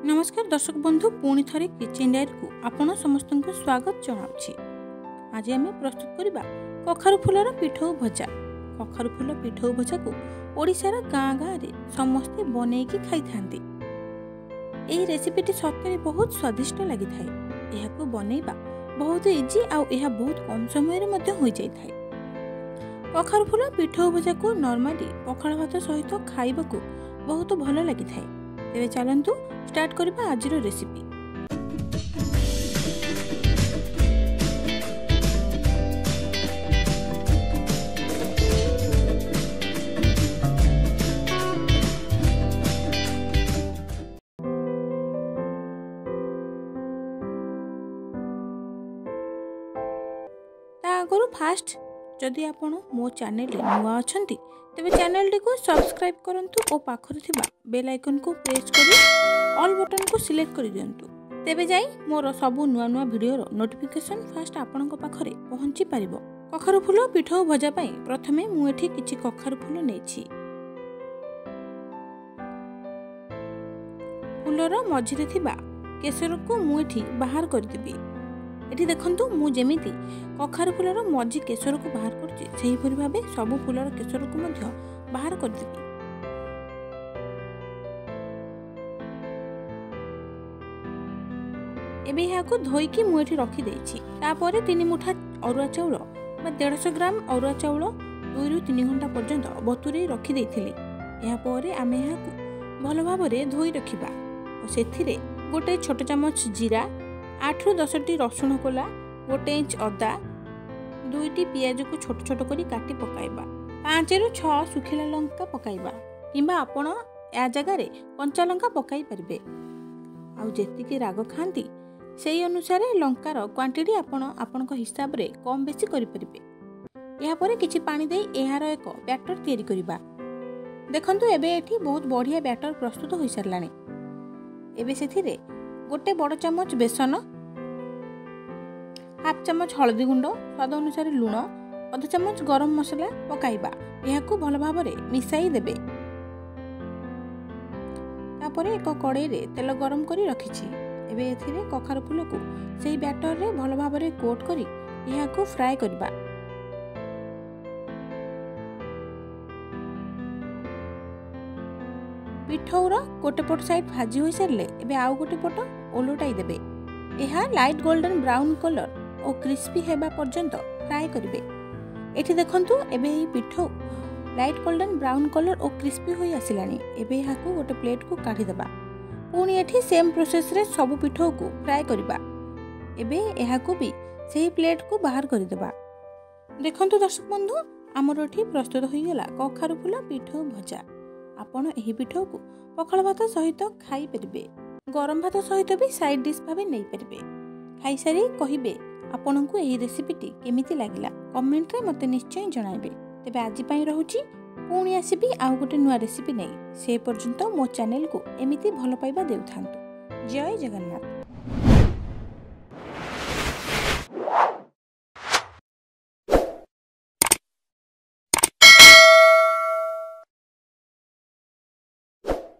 नमस्कार दर्शक बंधु पुणी थरे किचेन डायरी को आपण समस्त को स्वागत जनावछि। आज आम प्रस्तुत करबा कखारु फूलर पिठौ भजा। कखारु फूल पिठौ भजा को ओडिशार गाँ गाँ रे समस्ते बनेकी खाई थांती। एही रेसिपीटी सत्य बहुत स्वादिष्ट लगी थाए। एहाको बनेबा बहुत इजी आउ एहा बहुत कम समय रे मध्य होई जाय थाए। कखारु फूल पिठौ भजा को नॉर्मली पखाळ भात सहित खाइबा को बहुत भलो लगी थाए। तेरे चलंतु स्टार्ट करबा आज रेसिपी। आगु फास्ट जदि आपण मो चैनल नुआ अछंती तेबे चैनल को सब्सक्राइब करंतु और पाखर थिबा बेल आइकन को प्रेस करी ऑल बटन को सिलेक्ट कर दियंतु। तेबे जाई मोर सबु नुआ नुआ वीडियो रो नोटिफिकेशन फास्ट आपन को पाखरे पहुंची परिबो। कखारु फूल पिठौ भजा पई प्रथमे मु एठी किछि कखारु फूल नेछि। फूलर मझिरे थिबा केसर को मु एठी बाहर कर देबी। एठी देखंतु मु जेमिति कखारु फूलर मझी केसर को बाहर करछि सेही परि भाबे सबु फूलर केसर को मध्य बाहर कर देबी। एबे याको धोई की मु एठी रखी देछि। तापरे 3 मुठा अरुआ चाउल बा 150 ग्राम अरुआ चाउल 2 रु 3 घंटा पर्यंत बतुरे रखी देथिली। या परे आमे याको भलो भाबरे धोई रखिबा और सेथिरे गोटे छोट चमच जीरा 8 रु 10 टी रसुण कोला 1 इंच अदा 2 टी पियाज को छोट छोट करी काटी पकाइबा 5 रु 6 सुखिला लंका पकाइबा किंबा आपण या जगह रे कंचा लंका पकाई परिबे। आ जेतिकी राग खांती सेही अनुसार लंकार क्वांटिटी आपण हिसाब रे कम बेसी करि परिबे। या परे किछि पानी देई एहार एक बैटर तयारी करिबा। देखंतु एबे एठी बहुत बढ़िया बैटर प्रस्तुत होई सरलानी। एबे सेथिरे गोटे बड़ चमच बेसन 1/2 चमच हळदी गुंड स्वाद अनुसार लूण 1/2 चमच गरम मसला पकाइबा। एहाकू भलो भाबरे मिसाई देबे। तापरे एक कड़ाई रे तेल गरम करी रखिछि। एबे एथिरे कखारु फूल को सेही बैटर रे भलो भाबरे कोट करी एहाकू फ्राई करबा। पिठौर गोटे पट साइड भाजी होई सरले एबे आउ गोटे पट ओलटाई देबे। एहा लाइट गोल्डन ब्राउन कलर और क्रिस्पी हेबा पर्यंत फ्राई करिवे। एठी देखंतु एबे ई पिठौ लाइट गोल्डन ब्राउन कलर और क्रिस्पी होई आसिलानी। एबे एहाकू गोटे प्लेट को काढी देबा। पुणी एठी सेम प्रोसेस रे सब पिठौ को फ्राई करिबा। एबे एहाकू भी सेही प्लेट को बाहर करि देबा। देखंतु दर्शक बंधु हमर एठी प्रस्तुत होई गेला कखारु फूल पिठौ भजा। आपण एही पिठौ को पखाळ भात सहित खाई परिबे। गरम भात सहित भी साइड डिश भाबे नै परिबे। खाई सारी कहिबे आपन को एही रेसिपीटी केमिति लागिला कमेंट रे मते निश्चय जणाइबे। तेबे आजि पई रहूची पुणी आसीबी आउ गोटे नुआ रेसिपी नै। से पर्यंत मो चैनल को एमिति भलो पाइबा देउथांतु। जय जगन्नाथ।